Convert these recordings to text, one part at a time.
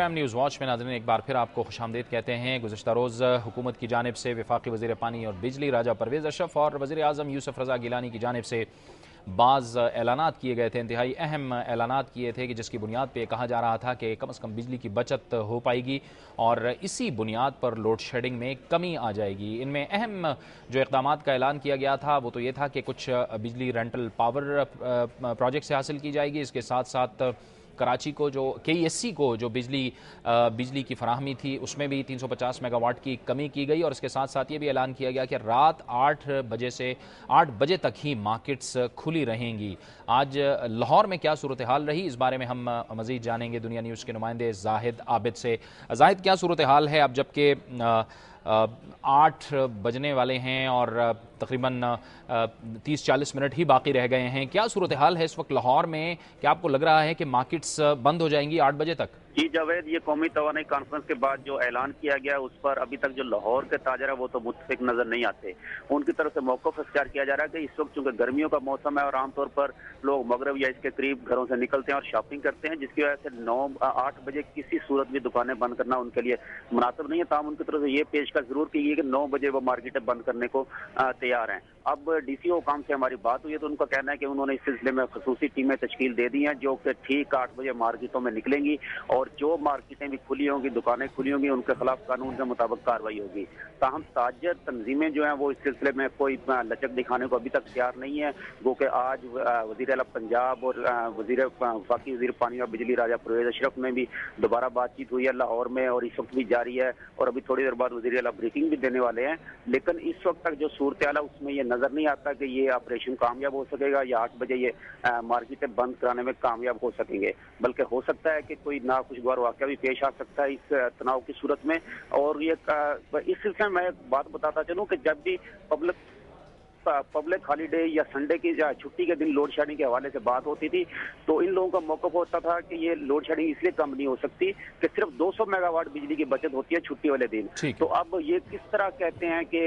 Programme news watch میں ناظرین ایک بار پھر آپ کو خوش آمدید کہتے ہیں۔ گزشتہ روز حکومت کی جانب سے وفاقی وزیر پانی اور بجلی راجہ پرویز اشرف اور وزیر اعظم یوسف رضا گیلانی کی جانب سے بعض اعلانات کیے گئے تھے، انتہائی اہم اعلانات کیے تھے کہ جس کی بنیاد پہ کہا جا رہا تھا کہ کم از کم بجلی کی بچت ہو پائے گی اور اسی بنیاد پر لوڈ شیڈنگ میں کمی آ جائے گی۔ ان میں اہم جو اقدامات کا اعلان کیا گیا تھا وہ تو یہ تھا کہ کچھ بجلی رینٹل پاور پروجیکٹ سے حاصل کی جائے گی، اس کے ساتھ ساتھ کراچی کو جو KESC کو جو بجلی کی فراہمی تھی اس میں بھی 350 میگا واٹ کی کمی کی گئی، اور اس کے ساتھ ساتھ یہ بھی اعلان کیا گیا کہ رات 8 بجے سے 8 بجے تک ہی مارکیٹس کھلی رہیں گی۔ آج لاہور میں کیا صورتحال رہی، اس بارے میں ہم مزید جانیں گے دنیا نیوز کے نمائندے زاہد عابد سے۔ زاہد، کیا صورتحال ہے اب جبکہ 8 بجنے والے ہیں اور تقریباً 30-40 منٹ ہی باقی رہ گئے ہیں؟ کیا صورتحال ہے اس وقت لاہور میں؟ کیا آپ کو لگ رہا ہے کہ مارکیٹس بند ہو جائیں گی 8 بجے تک؟ جی جاوید، یہ قومی توانائی کانفرنس کے بعد جو اعلان کیا گیا اس پر ابھی تک جو لاہور کے تاجر ہیں وہ تو متفق نظر نہیں آتے۔ ان کی طرف سے موقف اختیار کیا جا رہا ہے کہ اس وقت چونکہ گرمیوں کا موسم ہے اور عام طور پر لوگ مغرب یا اس کے قریب گھروں سے نکلتے ہیں اور شاپنگ کرتے ہیں، جس کی وجہ سے 8 بجے کسی صورت بھی دکانیں بند کرنا ان کے لیے مناسب نہیں ہے۔ تاہم ان کی طرف سے یہ پیشکش ضرور کی گئی کہ 9 بجے وہ مارکیٹیں بند کرنے کو تیار ہیں۔ اب DC حکام سے ہماری بات ہوئی ہے تو ان کا کہنا ہے کہ انہوں نے اس سلسلے میں خصوصی ٹیمیں تشکیل دے دی ہیں جو کہ ٹھیک 8 بجے مارکیٹوں میں نکلیں گی، اور جو مارکیٹیں بھی کھلی ہوں گی، دکانیں کھلی ہوں گی، ان کے خلاف قانون کے مطابق کارروائی ہوگی۔ تاہم تاجر تنظیمیں جو ہیں وہ اس سلسلے میں کوئی لچک دکھانے کو ابھی تک تیار نہیں ہے، وہ کہ آج وزیر اعلیٰ پنجاب اور وفاقی وزیر پانی اور بجلی راجہ پرویز اشرف میں بھی دوبارہ بات چیت ہوئی ہے لاہور میں، اور اس وقت بھی جاری ہے، اور ابھی تھوڑی دیر بعد وزیر اعلیٰ بریفنگ بھی دینے والے ہیں۔ لیکن اس وقت تک جو صورتحال ہے اس میں یہ نظر نہیں آتا کہ یہ آپریشن کامیاب ہو سکے گا یا 8 بجے یہ مارکیٹیں بند کرانے میں کامیاب ہو سکیں گے، بلکہ ہو سکتا ہے کہ کوئی ناخوشگوار واقعہ بھی پیش آ سکتا ہے اس تناؤ کی صورت میں۔ اور یہ اس سلسلے میں ایک بات بتاتا چلوں کہ جب بھی پبلک ہالیڈے یا سنڈے کی چھٹی کے دن لوڈ شیڈنگ کے حوالے سے بات ہوتی تھی تو ان لوگوں کا موقف ہوتا تھا کہ یہ لوڈ شیڈنگ اس لیے کم نہیں ہو سکتی کہ صرف 200 میگا واٹ بجلی کی بچت ہوتی ہے چھٹی والے دن۔ تو اب یہ کس طرح کہتے ہیں کہ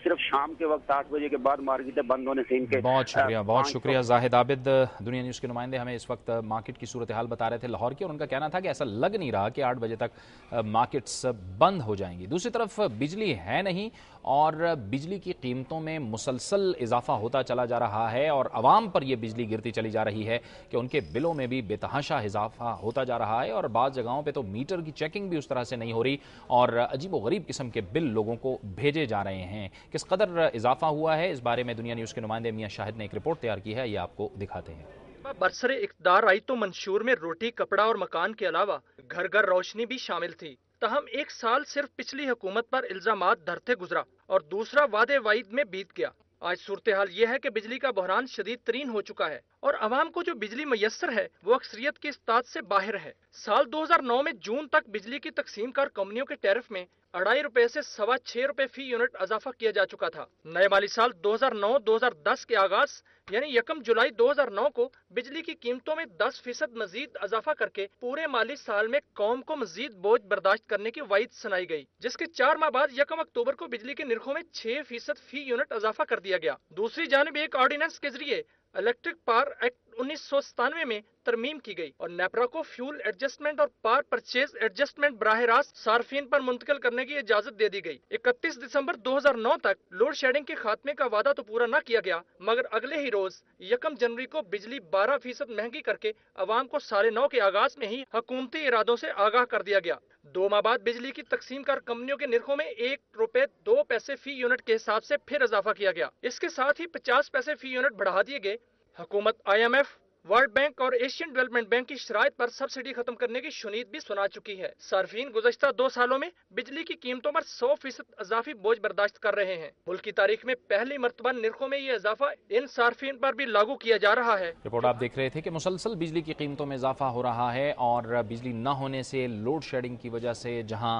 صرف شام کے وقت 8 بجے کے بعد مارکیٹیں بند ہونے سے ان کے بہت شکریہ زاہد عابد، دنیا نیوز کے نمائندے ہمیں اس وقت مارکیٹ کی صورتحال بتا رہے تھے لاہور کی، اور ان کا کہنا تھا کہ ایسا لگ نہیں رہا کہ 8 بجے تک مارکیٹس بند ہو جائیں گی۔ دوسری طرف بجلی ہے نہیں اور بجلی کی قیمتوں میں مسلسل اضافہ ہوتا چلا جا رہا ہے، اور عوام پر یہ بجلی گرتی چلی جا رہی ہے کہ ان کے بلوں میں بھی بے تحاشا اضافہ ہوتا جا رہا ہے، اور بعض جگہوں پہ تو میٹر کی چیکنگ بھی اس طرح سے نہیں ہو رہی اور عجیب و غریب قسم کے بل لوگوں کو بھیجے جا رہے ہیں۔ کس قدر اضافہ ہوا ہے اس بارے میں دنیا نیوز کے نمائندے میاں شاہد نے ایک رپورٹ تیار کی ہے، یہ آپ کو دکھاتے ہیں۔ برسر اقتدار آئی تو منشور میں روٹی، کپڑا اور مکان کے علاوہ گھر گھر روشنی بھی شامل تھی، تاہم ایک سال صرف پچھلی حکومت پر الزامات دھرتے گزرا اور دوسرا وعدے وعید میں بیت گیا۔ آج صورتحال یہ ہے کہ بجلی کا بحران شدید ترین ہو چکا ہے اور عوام کو جو بجلی میسر ہے وہ اکثریت کی استطاعت سے باہر ہے۔ سال 2009 میں جون تک بجلی کی تقسیم کار کمپنیوں کے ٹیرف میں 2.5 روپے سے 6.25 روپے فی یونٹ اضافہ کیا جا چکا تھا۔ نئے مالی سال 2009-2010 کے آغاز یعنی 1 جولائی 2009 کو بجلی کی قیمتوں میں 10% مزید اضافہ کر کے پورے مالی سال میں قوم کو مزید بوجھ برداشت کرنے کی وعید سنائی گئی، جس کے 4 ماہ بعد 1 اکتوبر کو بجلی کے نرخوں میں 6% فی یونٹ اضافہ کر دیا گیا۔ دوسری جانب ایک آرڈیننس کے ذریعے الیکٹرک پاور ایکٹ 1997 میں ترمیم کی گئی اور نیپرا کو فیول ایڈجسٹمنٹ اور پاور پرچیز ایڈجسٹمنٹ براہ راست صارفین پر منتقل کرنے کی اجازت دے دی گئی۔ 31 دسمبر 2009 تک لوڈ شیڈنگ کے خاتمے کا وعدہ تو پورا نہ کیا گیا، مگر اگلے ہی روز 1 جنوری کو بجلی 12% مہنگی کر کے عوام کو 9:30 کے آغاز میں ہی حکومتی ارادوں سے آگاہ کر دیا گیا۔ 2 ماہ بعد بجلی کی تقسیم کار کمپنیوں کے نرخوں میں 1 روپے 2 پیسے فی یونٹ کے حساب سے پھر اضافہ کیا گیا۔ اس کے ساتھ ہی 50 پیسے فی یونٹ بڑھا دیے گئے۔ حکومت IMF، ورلڈ بینک اور ایشین ڈیولپمنٹ بینک کی شرائط پر سبسڈی ختم کرنے کی شنید بھی سنا چکی ہے۔ صارفین گزشتہ 2 سالوں میں بجلی کی قیمتوں پر 100% اضافی بوجھ برداشت کر رہے ہیں۔ ملک کی تاریخ میں پہلی مرتبہ نرخوں میں یہ اضافہ ان صارفین پر بھی لاگو کیا جا رہا ہے۔ رپورٹ آپ دیکھ رہے تھے کہ مسلسل بجلی کی قیمتوں میں اضافہ ہو رہا ہے، اور بجلی نہ ہونے سے لوڈ شیڈنگ کی وجہ سے جہاں